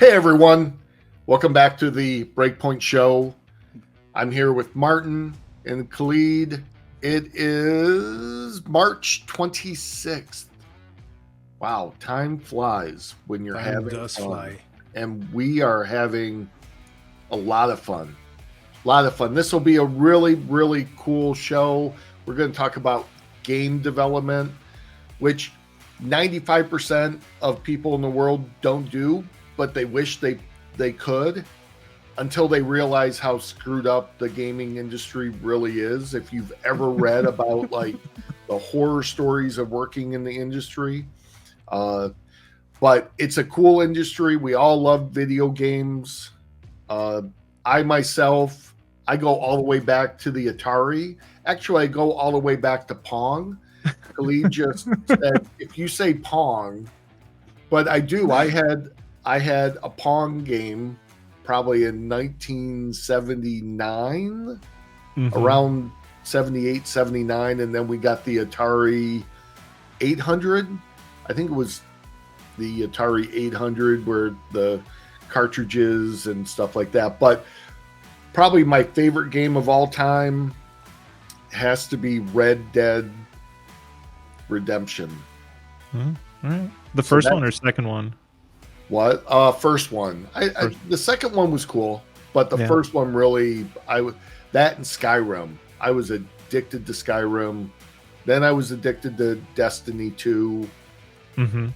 Hey everyone, welcome back to the Breakpoint Show. I'm here with Martin and Khalid. It is March 26th. Wow, time flies when you're having fun. Fly. And we are having a lot of fun. This will be a really, really cool show. We're going to talk about game development, which 95% of people in the world don't do, but they wish they could, until they realize how screwed up the gaming industry really is. If you've ever read about like the horror stories of working in the industry, but it's a cool industry. We all love video games. I myself, I go all the way back to the Atari. Actually, I go all the way back to Pong. Khalid just said, if you say Pong, but I do. I had a Pong game probably in 1979, around 78, 79, and then we got the Atari 800. I think it was the Atari 800 where the cartridges and stuff like that. But probably my favorite game of all time has to be Red Dead Redemption. All right. The first one or second one? What? First one. The second one was cool, but the first one really, that and Skyrim. I was addicted to Skyrim. Then I was addicted to Destiny 2. Mm-hmm.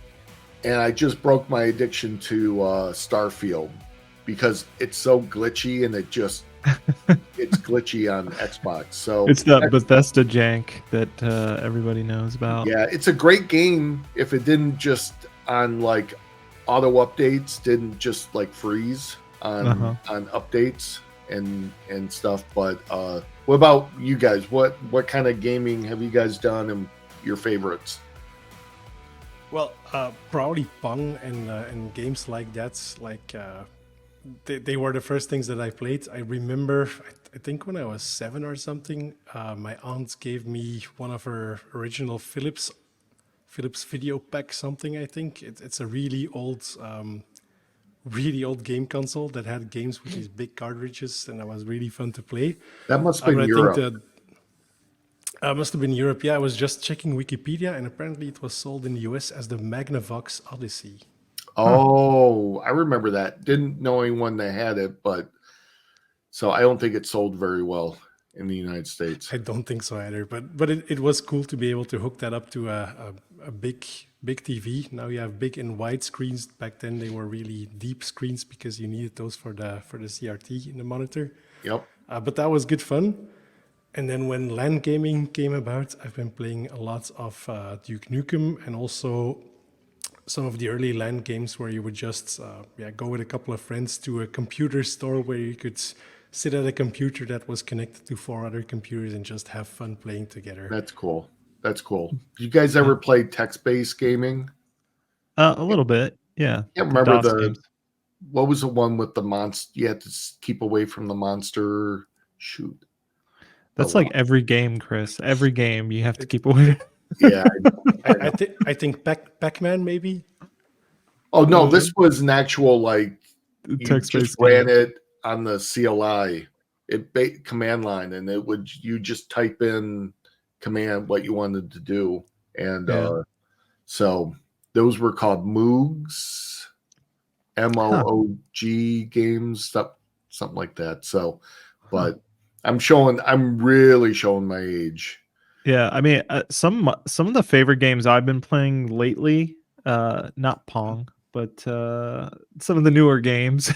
And I just broke my addiction to Starfield because it's so glitchy and it's glitchy on Xbox. So it's that Bethesda jank that everybody knows about. Yeah, it's a great game if it didn't just on like auto updates, didn't just like freeze on updates and stuff. But what about you guys? What kind of gaming have you guys done and your favorites? Well, probably Pong and games like that. Like they were the first things that I played. I remember, I think when I was 7 or something, my aunt gave me one of her original Philips video pack something. I think it's a really old game console that had games with these big cartridges, and that was really fun to play. That must have been Europe. Must have been Europe. Yeah, I was just checking Wikipedia, and apparently it was sold in the US as the Magnavox Odyssey. Oh, I remember that. Didn't know anyone that had it, but so I don't think it sold very well in the United States. I don't think so either, but it was cool to be able to hook that up to a big TV. Now you have big and wide screens. Back then they were really deep screens because you needed those for the CRT in the monitor. Yep. But that was good fun. And then when LAN gaming came about, I've been playing a lot of Duke Nukem and also some of the early LAN games where you would just go with a couple of friends to a computer store where you could sit at a computer that was connected to 4 other computers and just have fun playing together. That's cool. You guys ever play text-based gaming? A little bit, yeah. I can't remember what was the one with the monster? You had to keep away from the monster. Shoot. That's like every game, Chris. Every game you have to keep away. Yeah. I think Pac-Man maybe. Oh no, this was an actual like you just ran it on the CLI, command line, and you just type in command what you wanted to do, and so those were called Moogs, MOOG games, something like that. So, but I'm really showing my age. Yeah, I mean, some of the favorite games I've been playing lately, not Pong, but some of the newer games.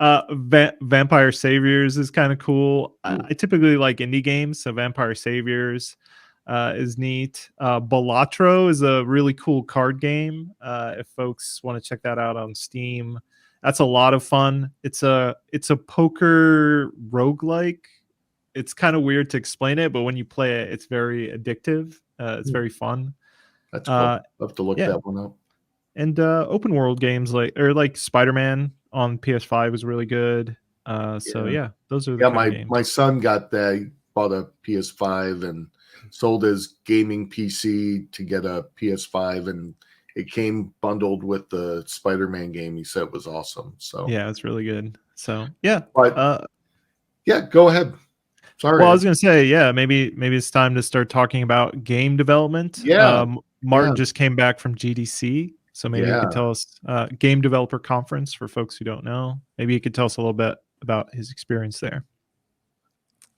Vampire Saviors is kind of cool. I typically like indie games, so Vampire Saviors is neat. Balatro is a really cool card game. If folks want to check that out on Steam, that's a lot of fun. It's a poker roguelike. It's kind of weird to explain it, but when you play it, it's very addictive. It's very fun. That's cool. I'll have to look that one up. And open world games like Spider-Man on PS5 was really good. Those are the kind of games. My son got that. He bought a PS5 and sold his gaming PC to get a PS5, and it came bundled with the Spider-Man game. He said it was awesome. So Yeah, it's really good. So yeah. but yeah, go ahead. Sorry. Well, I was gonna say, yeah, maybe it's time to start talking about game development. Yeah. Martin just came back from GDC, so maybe he could Yeah. tell us Game Developer Conference for folks who don't know. Maybe he could tell us a little bit about his experience there.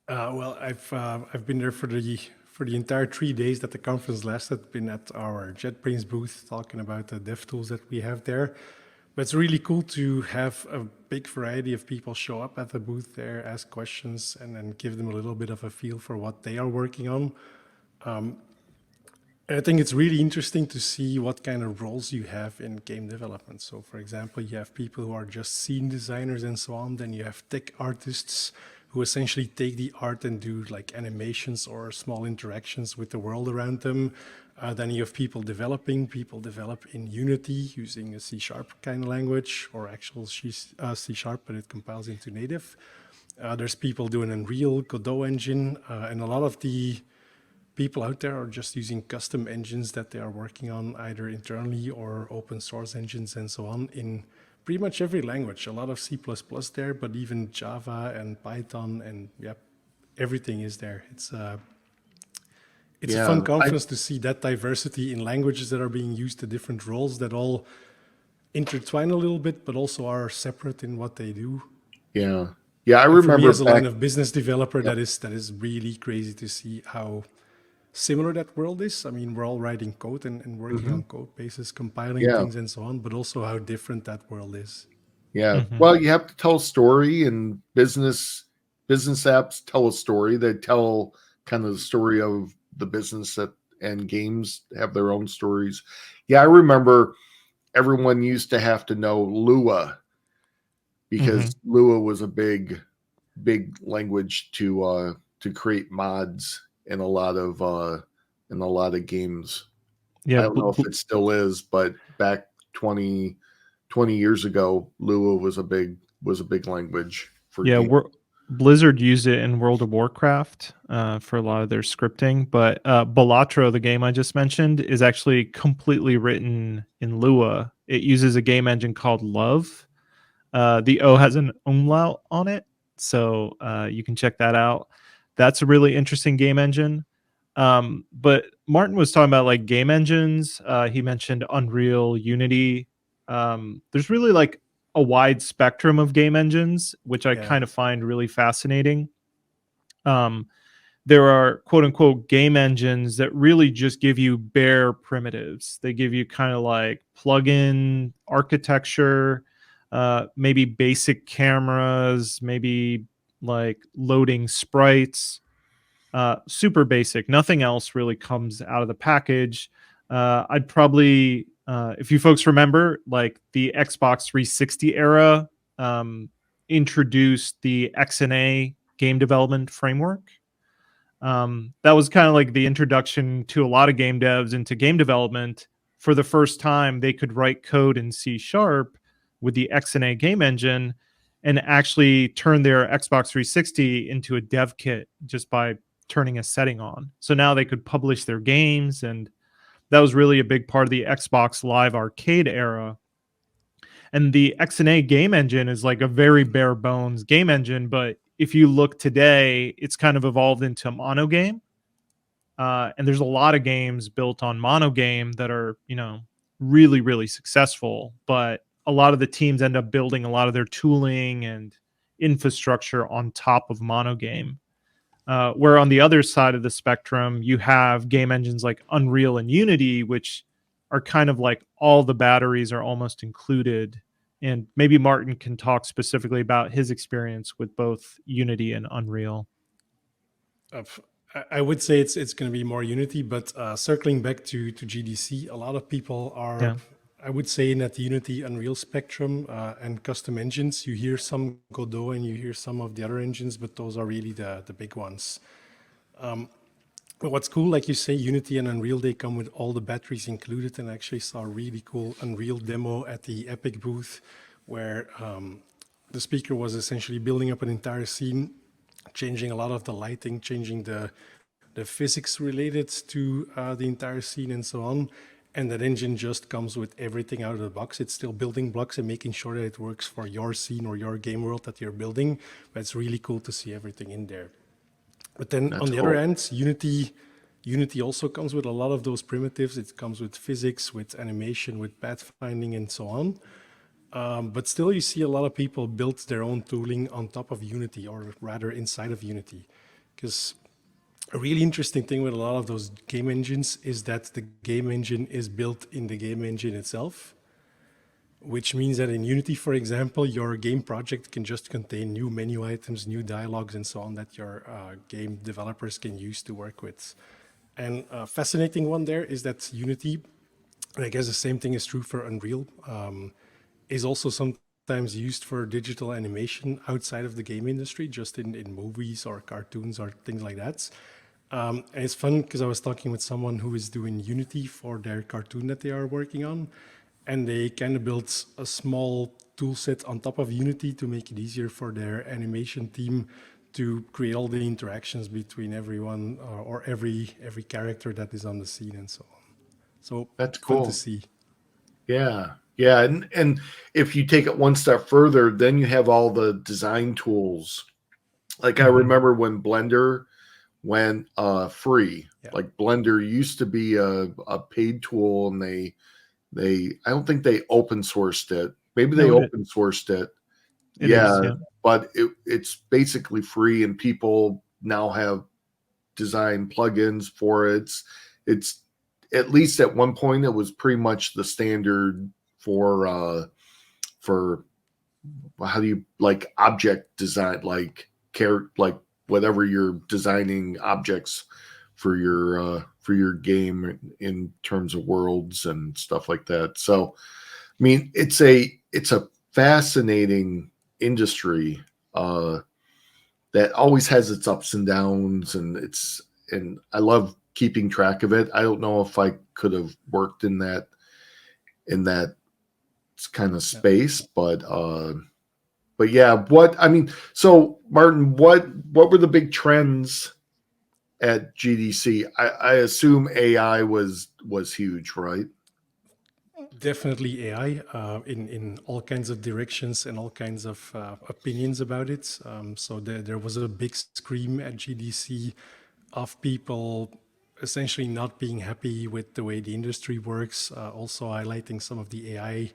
Well, I've been there for the entire 3 days that the conference lasted. Been at our JetBrains booth talking about the dev tools that we have there. But it's really cool to have a big variety of people show up at the booth there, ask questions, and then give them a little bit of a feel for what they are working on. And I think it's really interesting to see what kind of roles you have in game development. So, for example, you have people who are just scene designers and so on. Then you have tech artists who essentially take the art and do like animations or small interactions with the world around them. Then you have people develop in Unity using a C# kind of language or actual C#, but it compiles into native. There's people doing Unreal, Godot engine, and a lot of the people out there are just using custom engines that they are working on either internally or open source engines and so on in pretty much every language. A lot of C++ there, but even Java and Python and everything is there. It's a fun conference to see that diversity in languages that are being used, the different roles that all intertwine a little bit, but also are separate in what they do. Yeah. Yeah, I And remember for me as a back, line of business developer, that is really crazy to see how similar that world is. I mean, we're all writing code and working on code bases, compiling things and so on, but also how different that world is. Yeah. Mhm. Well, you have to tell a story, and business apps tell a story. They tell kind of the story of the business and games have their own stories. Yeah, I remember everyone used to have to know Lua because Lua was a big language to create mods in a lot of games. Yeah, I don't know if it still is, but back 20 years ago, Lua was a big language for games. Blizzard used it in World of Warcraft for a lot of their scripting, but Balatro, the game I just mentioned, is actually completely written in Lua. It uses a game engine called Love. The O has an umlaut on it, so you can check that out. That's a really interesting game engine. But Martin was talking about like game engines. He mentioned Unreal, Unity. There's really like a wide spectrum of game engines, which I kind of find really fascinating. There are quote unquote game engines that really just give you bare primitives. They give you kind of like plug-in architecture, maybe basic cameras, maybe like loading sprites, super basic. Nothing else really comes out of the package. I'd probably, if you folks remember, like the Xbox 360 era introduced the XNA game development framework. That was kind of like the introduction to a lot of game devs into game development. For the first time, they could write code in C# with the XNA game engine and actually turn their Xbox 360 into a dev kit just by turning a setting on. So now they could publish their games, and that was really a big part of the Xbox Live Arcade era. And the XNA game engine is like a very bare bones game engine, but if you look today, it's kind of evolved into a mono game. And there's a lot of games built on mono game that are, really, really successful. But a lot of the teams end up building a lot of their tooling and infrastructure on top of mono game. Where on the other side of the spectrum, you have game engines like Unreal and Unity, which are kind of like all the batteries are almost included. And maybe Martin can talk specifically about his experience with both Unity and Unreal. I would say it's going to be more Unity, but circling back to GDC, a lot of people are, I would say, in that Unity Unreal spectrum and custom engines. You hear some Godot and you hear some of the other engines, but those are really the big ones. But what's cool, like you say, Unity and Unreal, they come with all the batteries included, and I actually saw a really cool Unreal demo at the Epic booth where the speaker was essentially building up an entire scene, changing a lot of the lighting, changing the physics related to the entire scene and so on. And that engine just comes with everything out of the box. It's still building blocks and making sure that it works for your scene or your game world that you're building. But it's really cool to see everything in there. But then That's on the other cool. end, Unity also comes with a lot of those primitives. It comes with physics, with animation, with pathfinding, and so on. But still, you see a lot of people build their own tooling on top of Unity, or rather inside of Unity. Because a really interesting thing with a lot of those game engines is that the game engine is built in the game engine itself, which means that in Unity, for example, your game project can just contain new menu items, new dialogues, and so on that your game developers can use to work with. And a fascinating one there is that Unity, and I guess the same thing is true for Unreal, is also sometimes used for digital animation outside of the game industry, just in movies or cartoons or things like that. And it's fun because I was talking with someone who is doing Unity for their cartoon that they are working on, and they kind of built a small tool set on top of Unity to make it easier for their animation team to create all the interactions between everyone or every character that is on the scene and so on. So That's fun to cool. see. Yeah. Yeah. And if you take it one step further, then you have all the design tools. Like I remember when Blender went free. Yeah. Like Blender used to be a paid tool, and they I don't think they open sourced it. Maybe they No, open sourced it. it is. Yeah, Yeah. but it's basically free, and people now have design plugins for it. It's at least at one point it was pretty much the standard for how do you like object design, like like whatever you're designing objects for your game in terms of worlds and stuff like that. So I mean it's a fascinating industry that always has its ups and downs, and I love keeping track of it. I don't know if I could have worked in that kind of Yeah. space, but yeah, what I mean, so Martin, what were the big trends at GDC? I assume AI was huge, right? Definitely AI in all kinds of directions and all kinds of opinions about it. So there was a big scream at GDC of people essentially not being happy with the way the industry works, also highlighting some of the AI,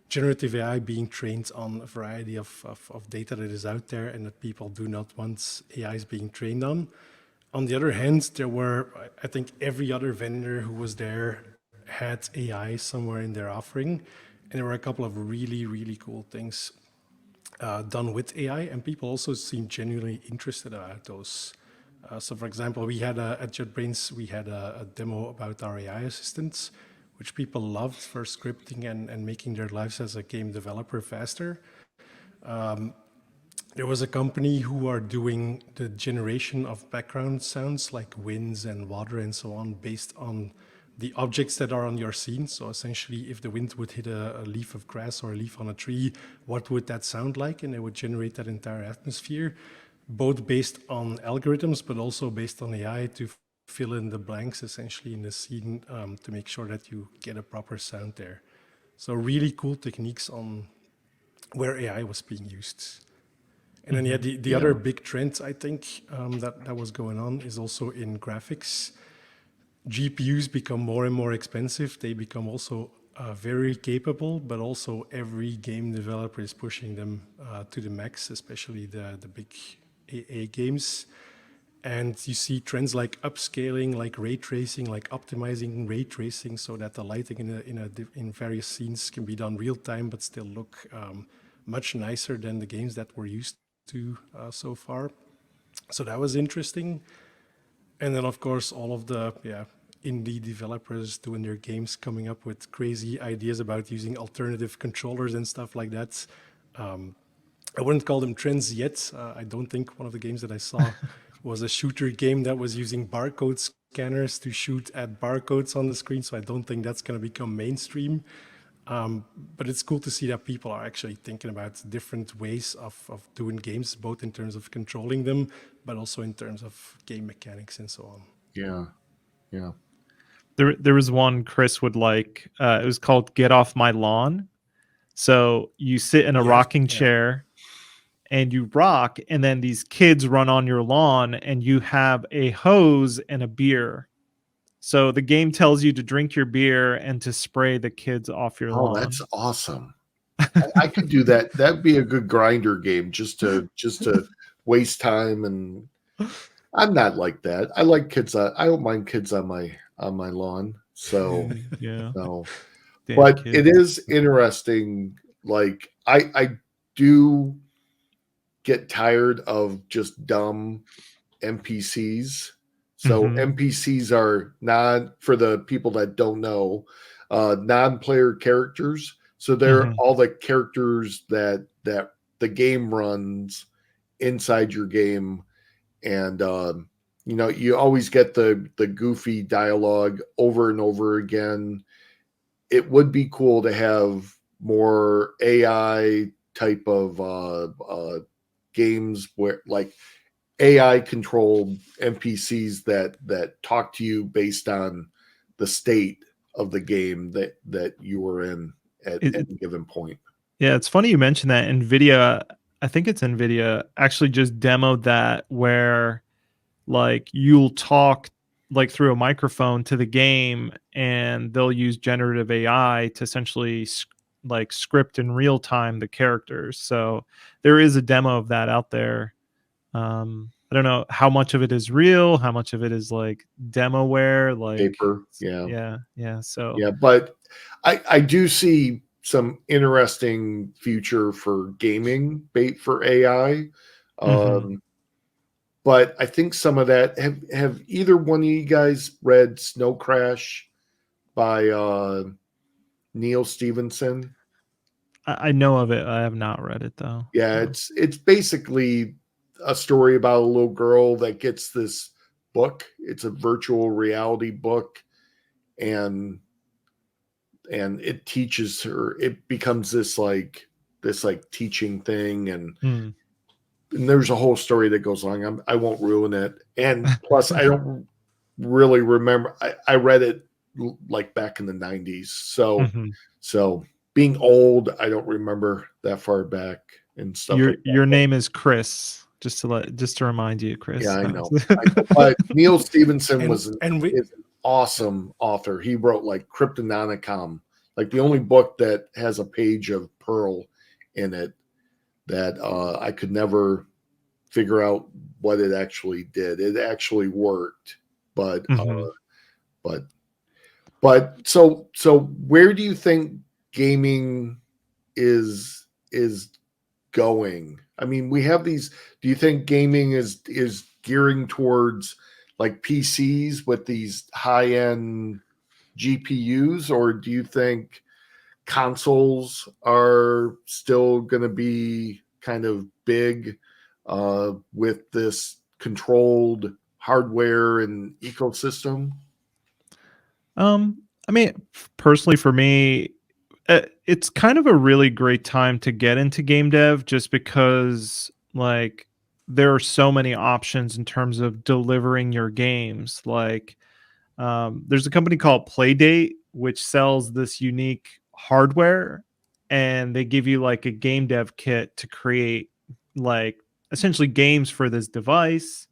generative AI being trained on a variety of data that is out there and that people do not want AIs being trained on. On the other hand, there were, I think, every other vendor who was there had AI somewhere in their offering. And there were a couple of really, really cool things done with AI, and people also seemed genuinely interested about those. So, for example, we had at JetBrains, we had a demo about our AI assistants, which people loved for scripting and making their lives as a game developer faster. There was a company who are doing the generation of background sounds like winds and water and so on based on the objects that are on your scene. So essentially, if the wind would hit a leaf of grass or a leaf on a tree, what would that sound like? And they would generate that entire atmosphere, both based on algorithms, but also based on AI to fill in the blanks essentially in the scene to make sure that you get a proper sound there. So really cool techniques on where AI was being used. And then, yeah, the Yeah. other big trend I think that was going on is also in graphics. GPUs become more and more expensive. They become also very capable, but also every game developer is pushing them to the max, especially the big AA games. And you see trends like upscaling, like ray tracing, like optimizing ray tracing so that the lighting in various scenes can be done real time, but still look much nicer than the games that we're used to so far. So that was interesting. And then, of course, all of the indie developers doing their games, coming up with crazy ideas about using alternative controllers and stuff like that. I wouldn't call them trends yet. I don't think one of the games that I saw was a shooter game that was using barcode scanners to shoot at barcodes on the screen. So I don't think that's going to become mainstream. But it's cool to see that people are actually thinking about different ways of doing games, both in terms of controlling them, but also in terms of game mechanics and so on. Yeah. Yeah. There was one Chris would like. It was called "Get Off My Lawn." So you sit in a Yes, rocking yeah. chair and you rock, and then these kids run on your lawn, and you have a hose and a beer. So the game tells you to drink your beer and to spray the kids off your Oh, lawn. that's awesome. I could do that. That'd be a good grinder game just to waste time. And I'm not like that. I like kids. I don't mind kids on my lawn. So Yeah, no, damn but kids. it is interesting. Like I do get tired of just dumb NPCs. So Mhm. NPCs are not, for the people that don't know, non-player characters. So they're Mhm. all the characters that the game runs inside your game, and you always get the goofy dialogue over and over again. It would be cool to have more AI type of games where, like, AI controlled NPCs that talk to you based on the state of the game that you were in at It, any given point. Yeah, it's funny you mentioned that. Nvidia, I think it's Nvidia, actually just demoed that where like you'll talk like through a microphone to the game, and they'll use generative AI to essentially like script in real time the characters. So there is a demo of that out there. I don't know how much of it is real, how much of it is like demoware, like Paper, yeah, yeah. So yeah. But I do see some interesting future for gaming bait for AI. mhm. Um, but I think some of that, have either one of you guys read Snow Crash by Neil Stevenson? I know of it. I have not read it though. Yeah, So. it's basically a story about a little girl that gets this book. It's a virtual reality book, and it teaches her. It becomes this like teaching thing, Hmm. and there's a whole story that goes along. I won't ruin it. And plus, I don't really remember. I read it like back in the 90s. So Mhm. so being old, I don't remember that far back and stuff like that. Your name is Chris. Just to remind you, Yeah, Chris. I No. know. But Neil Stevenson And we is an awesome author. He wrote like Cryptonomicon, like the only book that has a page of Pearl in it that I could never figure out what it actually did. It actually worked, but Mhm. but so where do you think gaming is going? I mean, we have these. Do you think gaming is gearing towards like PCs with these high end GPUs, or do you think consoles are still going to be kind of big with this controlled hardware and ecosystem? I mean, personally for me, it's kind of a really great time to get into game dev just because like there are so many options in terms of delivering your games. Like there's a company called Playdate which sells this unique hardware, and they give you like a game dev kit to create like essentially games for this device.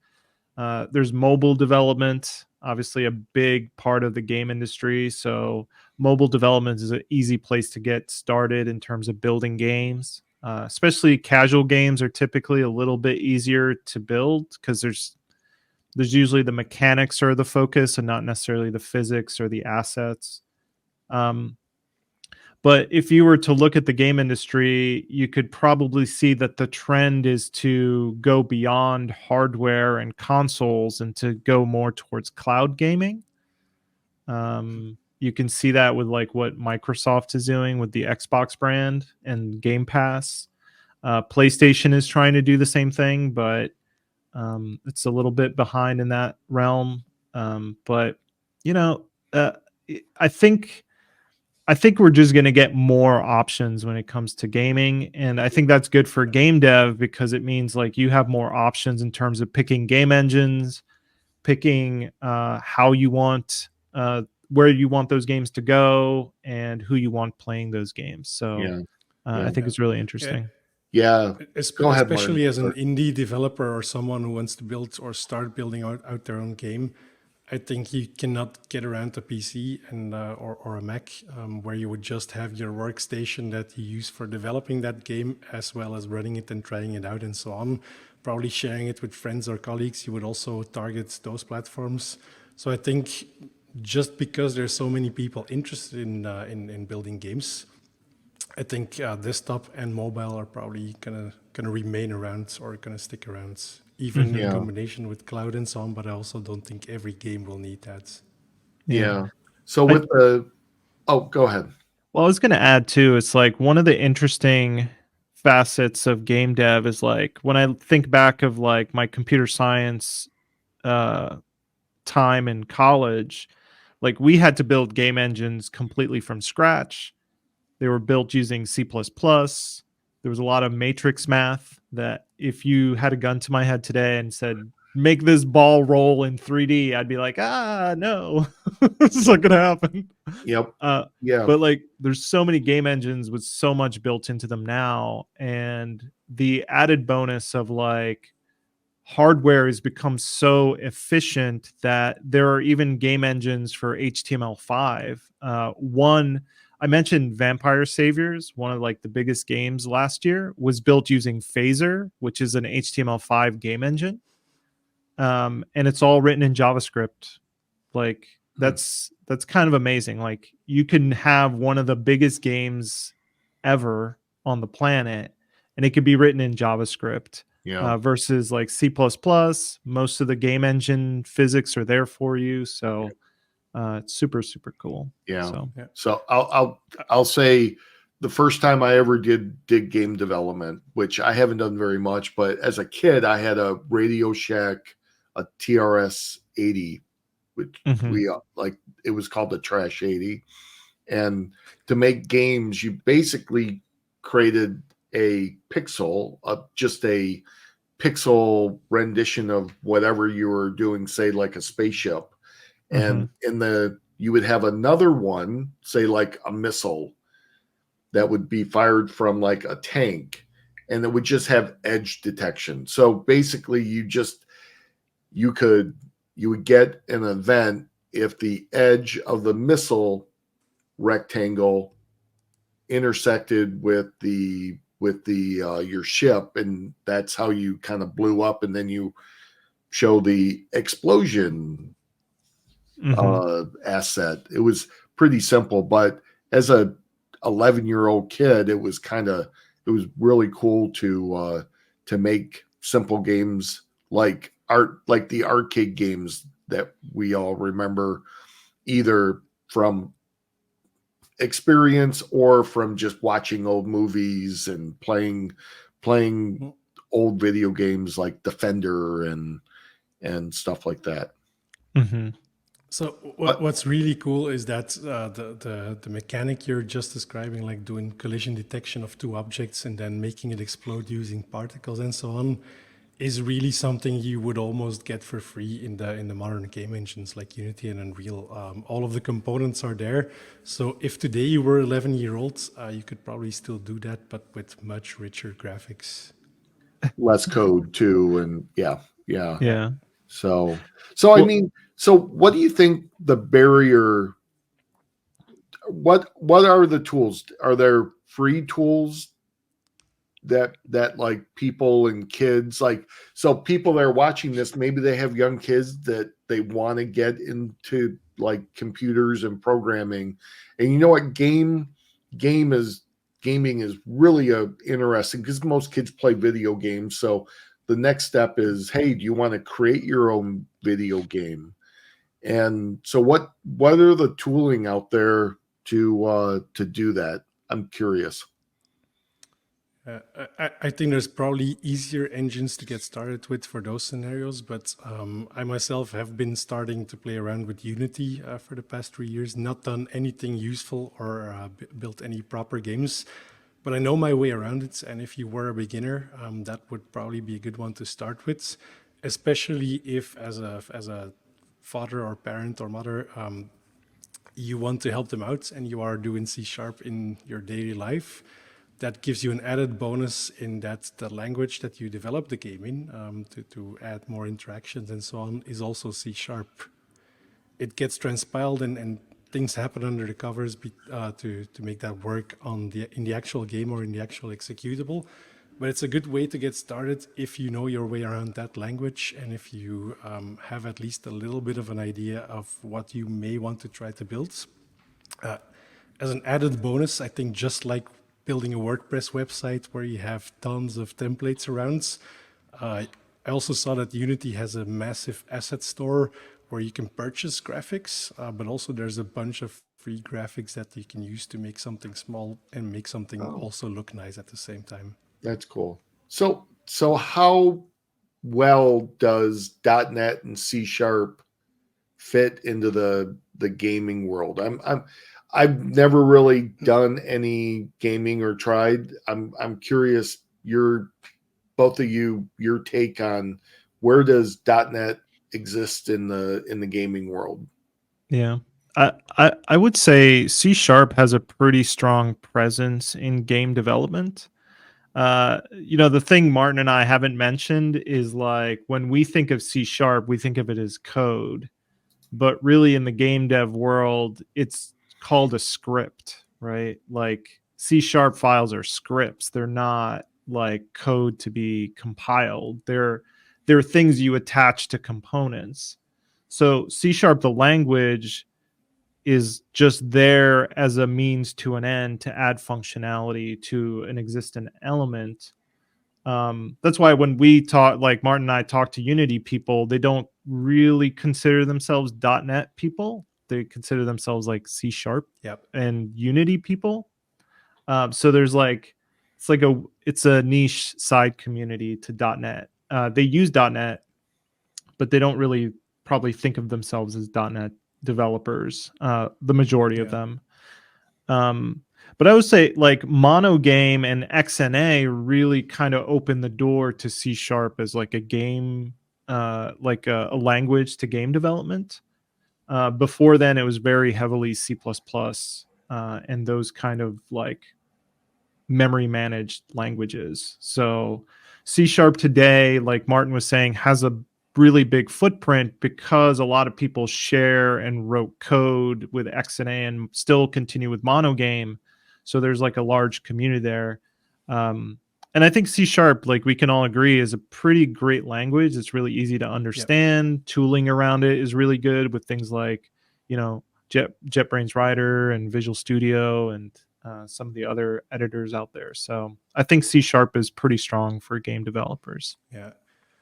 There's mobile development, obviously a big part of the game industry. So mobile development is an easy place to get started in terms of building games. Especially casual games are typically a little bit easier to build because there's usually the mechanics are the focus and not necessarily the physics or the assets. Um, but if you were to look at the game industry, you could probably see that the trend is to go beyond hardware and consoles and to go more towards cloud gaming. You can see that with like what Microsoft is doing with the Xbox brand and Game Pass. PlayStation is trying to do the same thing, but it's a little bit behind in that realm. But you know, uh, I think I think we're just going to get more options when it comes to gaming. And I think that's good for game dev because it means like you have more options in terms of picking game engines, picking how you want where you want those games to go and who you want playing those games. So Yeah. I think it's really interesting. Yeah. Go ahead, Martin. Especially as an indie developer or someone who wants to build or start building out their own game, I think you cannot get around a PC and or a Mac where you would just have your workstation that you use for developing that game as well as running it and trying it out and so on. Probably sharing it with friends or colleagues. You would also target those platforms. So I think just because there's so many people interested in building games, I think desktop and mobile are probably gonna remain around or gonna stick around, even in Yeah. combination with cloud and so on. But I also don't think every game will need that. Yeah. So with go ahead. Well, I was going to add too, it's like one of the interesting facets of game dev is like when I think back of like my computer science uh, time in college, like we had to build game engines completely from scratch. They were built using C++. There was a lot of matrix math that if you had a gun to my head today and said, make this ball roll in 3D, I'd be like, no, this is not going to happen. Yep. Uh, Yeah. but like, there's so many game engines with so much built into them now. And the added bonus of like, hardware has become so efficient that there are even game engines for HTML5. One, I mentioned Vampire Saviors, one of like the biggest games last year, was built using Phaser, which is an HTML5 game engine, and it's all written in JavaScript. Like that's kind of amazing. Like you can have one of the biggest games ever on the planet, and it could be written in JavaScript. Yeah. Versus like C++, most of the game engine physics are there for you. So it's super, super cool. Yeah. So So I'll say the first time I ever did game development, which I haven't done very much, but as a kid, I had a Radio Shack, a TRS 80, which we like. It was called the Trash 80, and to make games, you basically created a pixel, just a pixel rendition of whatever you were doing, say like a spaceship, and you would have another one, say like a missile that would be fired from like a tank, and it would just have edge detection. So basically you would get an event if the edge of the missile rectangle intersected with the your ship, and that's how you kind of blew up, and then you show the explosion asset. It was pretty simple, but as a 11-year-old kid, it was really cool to make simple games like the arcade games that we all remember, either from experience or from just watching old movies and playing old video games like Defender and stuff like that. So what's really cool is that the mechanic you're just describing, like doing collision detection of two objects and then making it explode using particles and so on, is really something you would almost get for free in the modern game engines like Unity and Unreal. All of the components are there. So if today you were 11-year-old, you could probably still do that, but with much richer graphics. Less code too, and yeah. So Well, I mean, so what do you think the barrier? What are the tools? Are there free tools that like people and kids like? So people that are watching this, maybe they have young kids that they want to get into like computers and programming, and you know what, gaming is really interesting because most kids play video games. So the next step is, hey, do you want to create your own video game? And so what are the tooling out there to do that? I'm curious. I think there's probably easier engines to get started with for those scenarios, but I myself have been starting to play around with Unity for the past 3 years, not done anything useful or built any proper games, but I know my way around it. And if you were a beginner, that would probably be a good one to start with, especially if as a father or parent or mother, you want to help them out and you are doing C# in your daily life, that gives you an added bonus in that the language that you develop the game in, to add more interactions and so on, is also C#. It gets transpiled and things happen under the covers to make that work in the actual game or in the actual executable. But it's a good way to get started if you know your way around that language and if you have at least a little bit of an idea of what you may want to try to build. As an added bonus, I think just like building a WordPress website where you have tons of templates around, I also saw that Unity has a massive asset store where you can purchase graphics, but also there's a bunch of free graphics that you can use to make something small and make something also look nice at the same time. That's cool. So how well does .NET and C# fit into the gaming world? I've never really done any gaming or tried. I'm curious both of you, your take on where does .NET exist in the gaming world? Yeah. I would say C# has a pretty strong presence in game development. The thing Martin and I haven't mentioned is like when we think of C#, we think of it as code, but really in the game dev world, it's called a script, right? Like C# files are scripts. They're not like code to be compiled. They're things you attach to components. So C#, the language, is just there as a means to an end to add functionality to an existing element. That's why when we talk, like Martin and I talk to Unity people, they don't really consider themselves .NET people. They consider themselves like C# Yep. and Unity people. So there's like it's a niche side community to .NET. They use .NET, but they don't really probably think of themselves as .NET developers. The majority of them. But I would say like monogame and XNA really kind of opened the door to C# as like a game, like a language to game development. Before then, it was very heavily C++, and those kind of like memory managed languages. So C# today, like Martin was saying, has a really big footprint because a lot of people share and wrote code with XNA and still continue with monogame. So there's like a large community there. And I think C#, like we can all agree, is a pretty great language. It's really easy to understand. Yep. Tooling around it is really good with things like, JetBrains Rider and Visual Studio and some of the other editors out there. So I think C# is pretty strong for game developers. Yeah.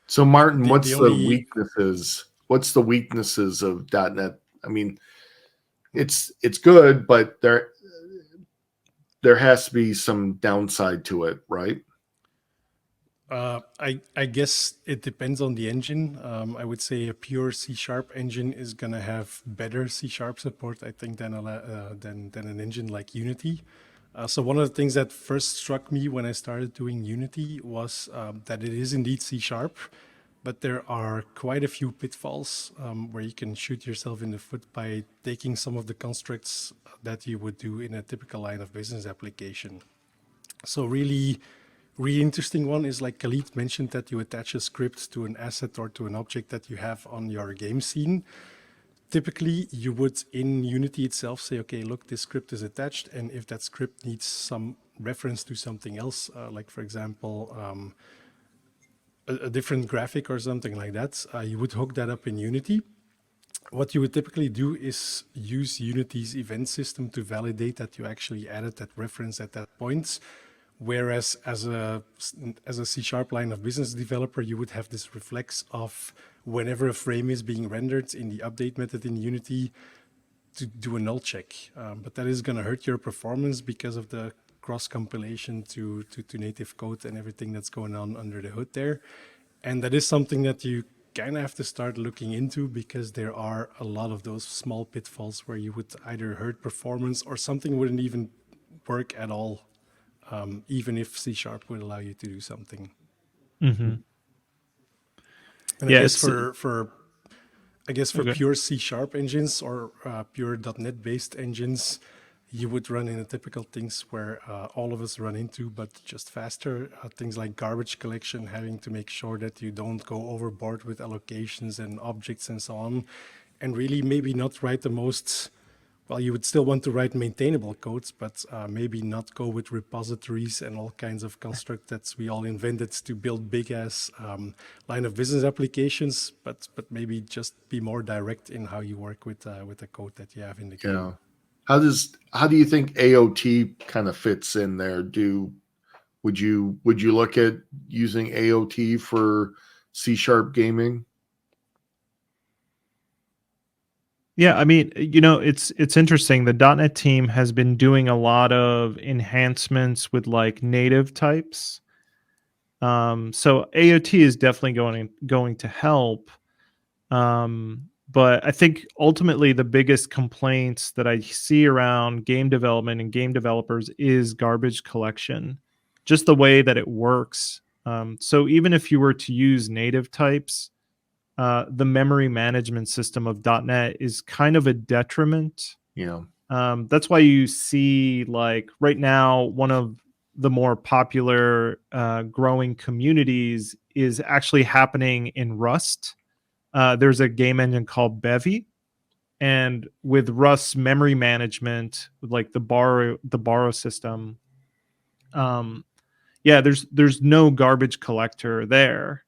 So Martin, what's the weaknesses? What's the weaknesses of .NET? I mean, it's good, but there has to be some downside to it, right? I guess it depends on the engine. I would say a pure C# engine is gonna have better C# support, I think, than an engine like Unity. So one of the things that first struck me when I started doing Unity was that it is indeed C#, but there are quite a few pitfalls where you can shoot yourself in the foot by taking some of the constructs that you would do in a typical line of business application. So really interesting one is, like Khalid mentioned, that you attach a script to an asset or to an object that you have on your game scene. Typically, you would in Unity itself say, okay, look, this script is attached, and if that script needs some reference to something else, like for example, a different graphic or something like that, you would hook that up in Unity. What you would typically do is use Unity's event system to validate that you actually added that reference at that point. Whereas as a C# line of business developer, you would have this reflex of whenever a frame is being rendered in the update method in Unity to do a null check. But that is going to hurt your performance because of the cross compilation to native code and everything that's going on under the hood there. And that is something that you kind of have to start looking into, because there are a lot of those small pitfalls where you would either hurt performance or something wouldn't even work at all. Even if C# would allow you to do something. Mm-hmm. And I guess for I guess for Okay. pure C# engines or pure .NET based engines, you would run into typical things where all of us run into, but just faster. Things like garbage collection, having to make sure that you don't go overboard with allocations and objects and so on. And really maybe not write the most, well, you would still want to write maintainable codes, but maybe not go with repositories and all kinds of construct that we all invented to build big ass line of business applications, but maybe just be more direct in how you work with the code that you have in the game. Yeah. How do you think AOT kind of fits in there? Would you look at using AOT for C# gaming? Yeah, I mean, it's interesting. The .NET team has been doing a lot of enhancements with like native types. So AOT is definitely going to help. But I think ultimately the biggest complaints that I see around game development and game developers is garbage collection, just the way that it works. So even if you were to use native types, the memory management system of .NET is kind of a detriment. Yeah. That's why you see, like right now, one of the more popular growing communities is actually happening in Rust. There's a game engine called Bevy, and with Rust's memory management, with like the borrow system, yeah, there's no garbage collector there.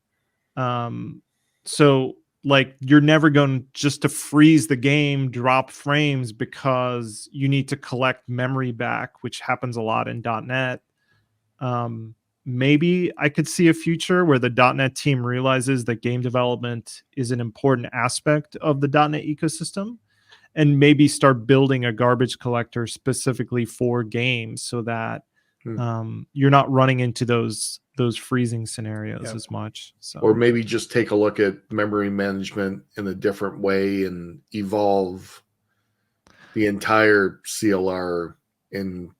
So like you're never going just to freeze the game, drop frames because you need to collect memory back, which happens a lot in .NET. Maybe I could see a future where the .NET team realizes that game development is an important aspect of the .NET ecosystem, and maybe start building a garbage collector specifically for games so that you're not running into those freezing scenarios as much. So, or maybe just take a look at memory management in a different way and evolve the entire CLR in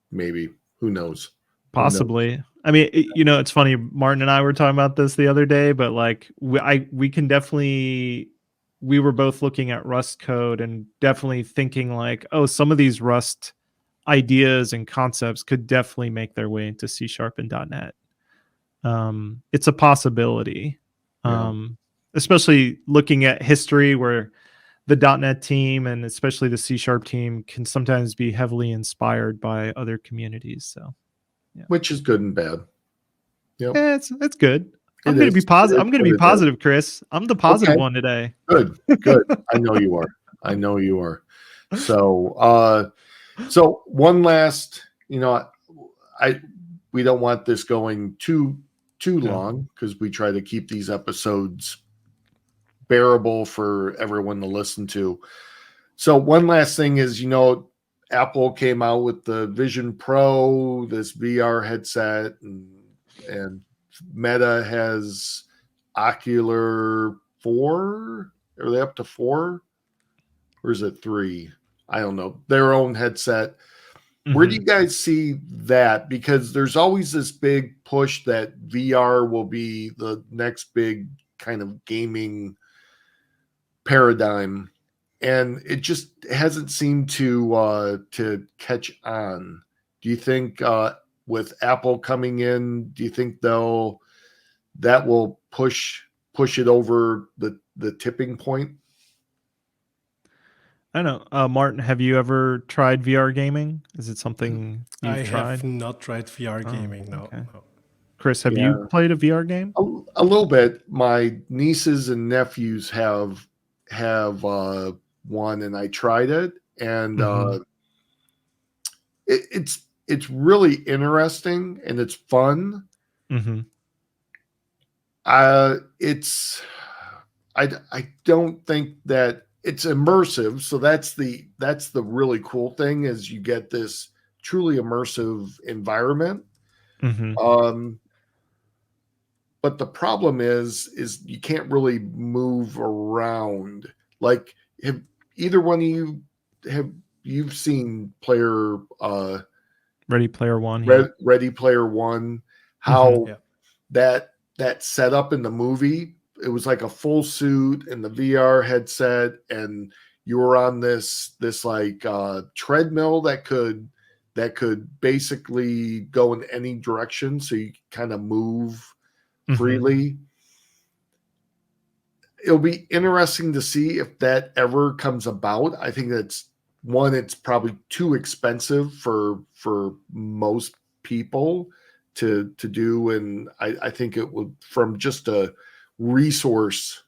maybe, who knows? possibly. I mean, it's funny. Martin and I were talking about this the other day, but like we can definitely. We were both looking at Rust code and definitely thinking like, oh, some of these Rust ideas and concepts could definitely make their way into C# and .NET. It's a possibility, especially looking at history where the .NET team and especially the C# team can sometimes be heavily inspired by other communities. So, yeah. Which is good and bad. Yep. Yeah, it's good. I'm going to be positive. I'm going to be positive, Chris. I'm the positive one today. Good. I know you are. So, so one last, we don't want this going too long because we try to keep these episodes bearable for everyone to listen to. So one last thing is, Apple came out with the Vision Pro, this VR headset, and Meta has Ocular 4. Are they up to 4? Or is it 3? I don't know. Their own headset. Mm-hmm. Where do you guys see that? Because there's always this big push that VR will be the next big kind of gaming paradigm, and it just hasn't seemed to catch on. Do you think with Apple coming in, do you think that will push it over the tipping point? I don't know. Martin, have you ever tried VR gaming? Is it something you've tried? I have not tried VR gaming, no. Okay. No. Chris, have you played a VR game? A little bit. My nieces and nephews have one, and I tried it, and it's really interesting and it's fun. Mm-hmm. I don't think that it's immersive, so that's the really cool thing, is you get this truly immersive environment. Mm-hmm. But the problem is you can't really move around. Like, have either one of you've seen Ready Player One? Ready Player One, how that setup in the movie it was like a full suit and the VR headset, and you were on this like treadmill that could basically go in any direction, so you kind of move freely. It'll be interesting to see if that ever comes about. I think that's one, it's probably too expensive for most people to do, and I think it would, from just a resource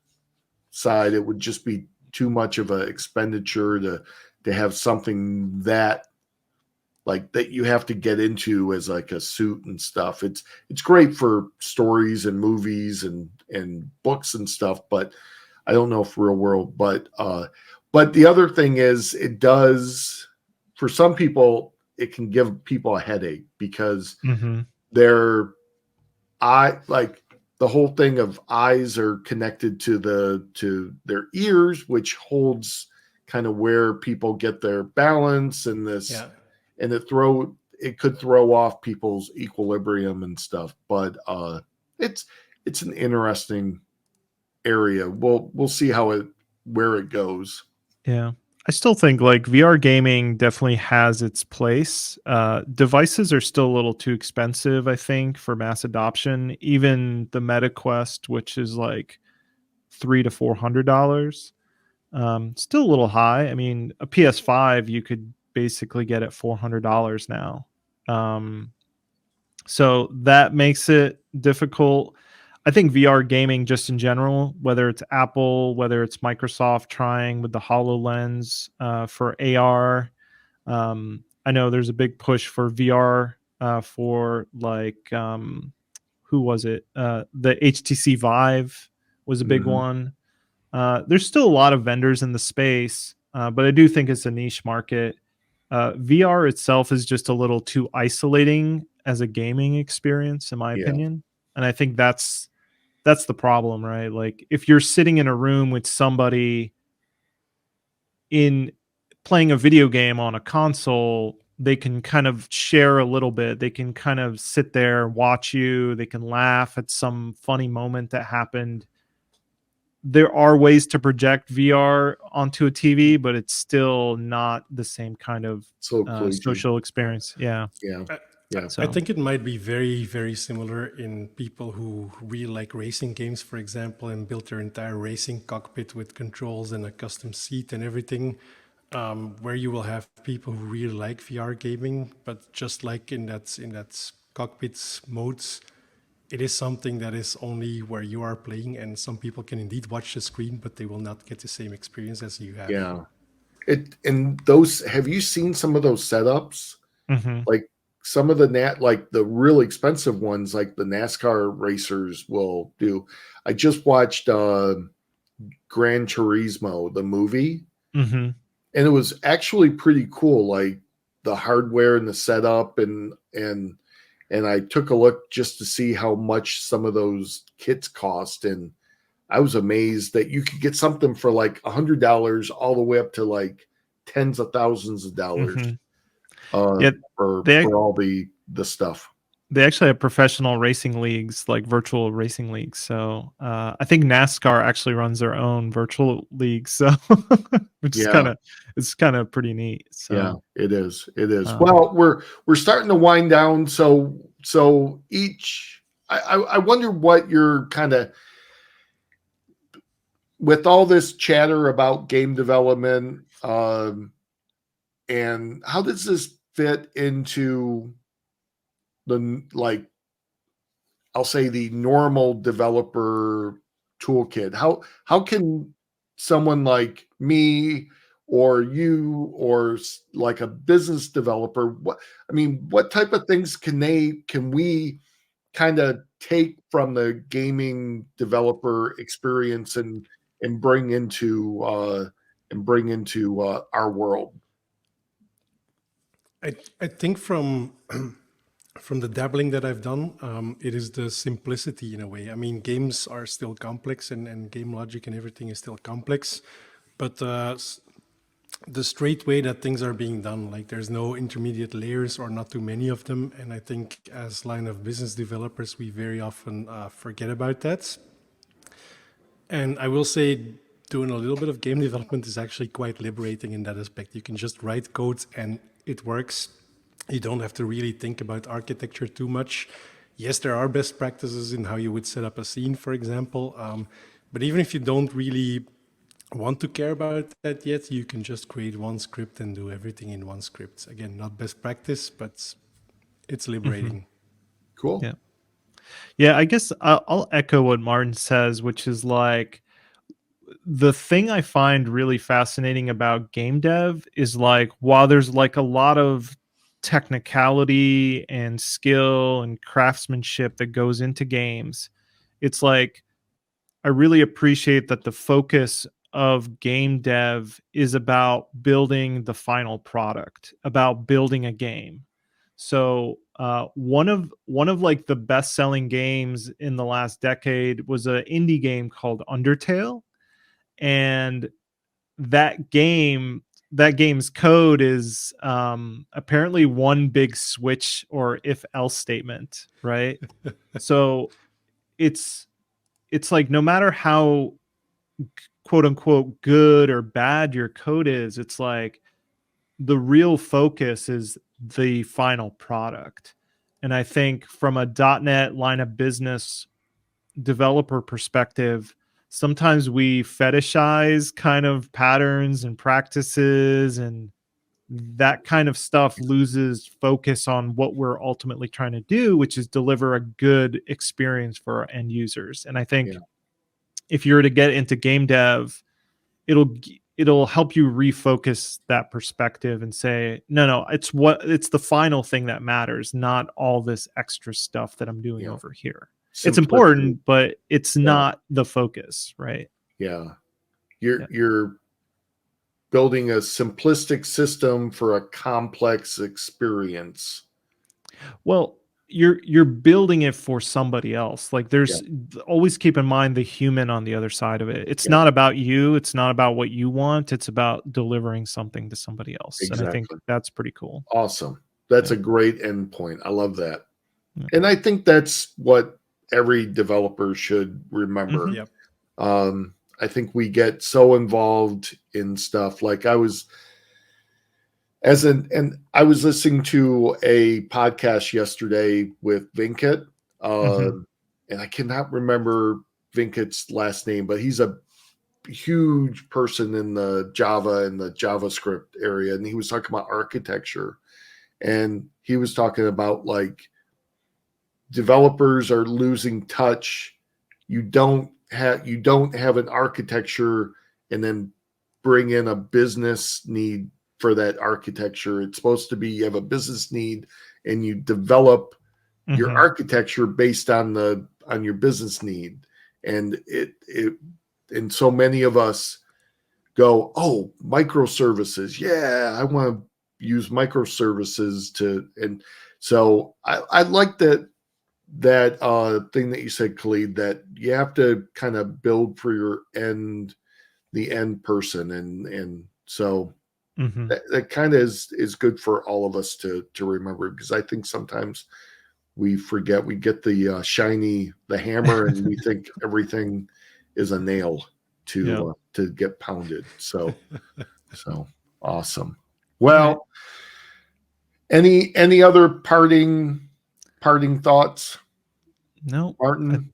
side, it would just be too much of an expenditure to have something that like that you have to get into as like a suit and stuff. It's great for stories and movies and books and stuff, but I don't know if real world. But the other thing is, it does, for some people, it can give people a headache because their eye, like the whole thing of eyes are connected to their ears, which holds kind of where people get their balance and this. Yeah. And it could throw off people's equilibrium and stuff, but it's an interesting area. We'll see where it goes. Yeah. I still think like VR gaming definitely has its place. Devices are still a little too expensive, I think, for mass adoption. Even the Meta Quest, which is like $300 to $400, still a little high. I mean, a PS5 you could basically get at $400 now. So that makes it difficult. I think VR gaming just in general, whether it's Apple, whether it's Microsoft trying with the HoloLens for AR. I know there's a big push for VR for like, who was it? The HTC Vive was a big one. There's still a lot of vendors in the space, but I do think it's a niche market. VR itself is just a little too isolating as a gaming experience, in my opinion. And I think that's the problem, right? Like if you're sitting in a room with somebody in playing a video game on a console, they can kind of share a little bit. They can kind of sit there, watch you. They can laugh at some funny moment that happened. There are ways to project VR onto a TV, but it's still not the same kind of social experience. Yeah. I think it might be very, very similar in people who really like racing games, for example, and built their entire racing cockpit with controls and a custom seat and everything, where you will have people who really like VR gaming, but just like in that cockpit modes, it is something that is only where you are playing, and some people can indeed watch the screen, but they will not get the same experience as you have. Yeah. Have you seen some of those setups? Like some of like the really expensive ones, like the NASCAR racers will do. I just watched Gran Turismo, the movie, and it was actually pretty cool. Like the hardware and the setup, and I took a look just to see how much some of those kits cost, and I was amazed that you could get something for like $100 all the way up to like tens of thousands of dollars for all the stuff. They actually have professional racing leagues, like virtual racing leagues. So I think NASCAR actually runs their own virtual league. So which is kind of pretty neat. So yeah, it is. Well, we're starting to wind down. So I wonder what you're kind of, with all this chatter about game development, and how does this fit into the, like, I'll say the normal developer toolkit? How can someone like me or you or like a business developer, what type of things can we kind of take from the gaming developer experience and bring into our world? I think from the dabbling that I've done, it is the simplicity in a way. I mean, games are still complex, and game logic and everything is still complex, but the straight way that things are being done, like there's no intermediate layers or not too many of them. And I think as line of business developers, we very often forget about that. And I will say, doing a little bit of game development is actually quite liberating in that aspect. You can just write code and it works. You don't have to really think about architecture too much. Yes, there are best practices in how you would set up a scene, for example. But even if you don't really want to care about that yet, you can just create one script and do everything in one script. Again, not best practice, but it's liberating. Cool. Yeah. Yeah, I guess I'll echo what Martin says, which is like the thing I find really fascinating about game dev is like while there's like a lot of technicality and skill and craftsmanship that goes into games, it's like I really appreciate that the focus of game dev is about building the final product, about building a game. So one of like the best selling games in the last decade was an indie game called Undertale, and that game's code is apparently one big switch or if else statement, right? So it's like no matter how quote unquote good or bad your code is, it's like the real focus is the final product. And I think from a .NET line of business developer perspective, sometimes we fetishize kind of patterns and practices, and that kind of stuff loses focus on what we're ultimately trying to do, which is deliver a good experience for our end users. And I think Yeah. if you're to get into game dev, it'll help you refocus that perspective and say, no, it's the final thing that matters, not all this extra stuff that I'm doing Yeah. over here. It's Simplicity. important, but it's not the focus, right? Yeah. You're building a simplistic system for a complex experience. Well, you're building it for somebody else. Like there's always keep in mind the human on the other side of it. It's not about you, it's not about what you want, it's about delivering something to somebody else. Exactly. And I think that's pretty cool. Awesome. That's a great end point. I love that. Yeah. And I think that's what every developer should remember. Yep. I think we get so involved in stuff. Like I was listening to a podcast yesterday with Vinkit, and I cannot remember Vinkit's last name, but he's a huge person in the Java and the JavaScript area, and he was talking about architecture, and he was talking about like developers are losing touch. You don't have an architecture and then bring in a business need for that architecture. It's supposed to be you have a business need and you develop your architecture based on your business need. And and so many of us go, oh, microservices. Yeah, I want to use microservices and so I like that thing that you said, Khalid, that you have to kind of build for the end person. And so that kind of is good for all of us to remember, because I think sometimes we forget, we get the hammer and we think everything is a nail to get pounded. So awesome. Well, any other parting thoughts? No, Martin,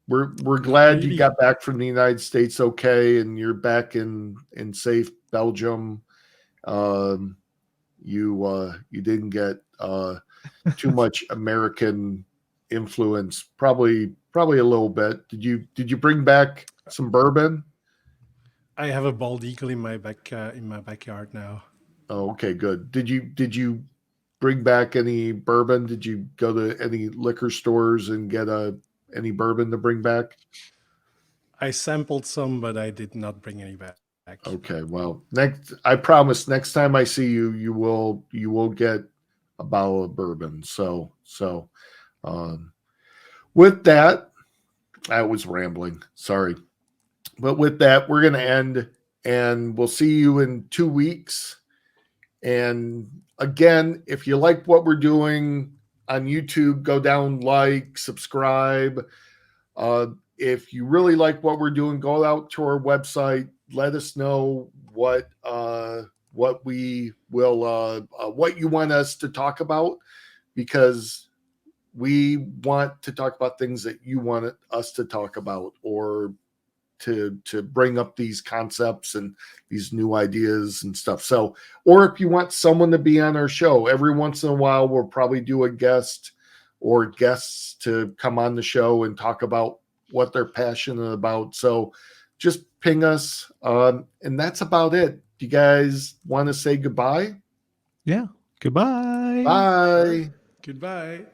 we're glad you got back from the United States okay, and you're back in safe Belgium. You didn't get too much American influence, probably a little bit. Did you bring back some bourbon? I have a bald eagle in my backyard now. Oh, okay, good. Did you bring back any bourbon? Did you go to any liquor stores and get any bourbon to bring back? I sampled some, but I did not bring any back. Okay, well, I promise next time I see you, you will get a bottle of bourbon. So with that, I was rambling. Sorry. But with that, we're going to end, and we'll see you in 2 weeks. And again, if you like what we're doing on YouTube, go down, like, subscribe. if you really like what we're doing, go out to our website. Let us know what we will what you want us to talk about, because we want to talk about things that you want us to talk about, or to bring up these concepts and these new ideas and stuff. So, or if you want someone to be on our show, every once in a while we'll probably do a guest or guests to come on the show and talk about what they're passionate about. So just ping us, and that's about it. Do you guys want to say goodbye? Yeah. Goodbye. Bye. Goodbye.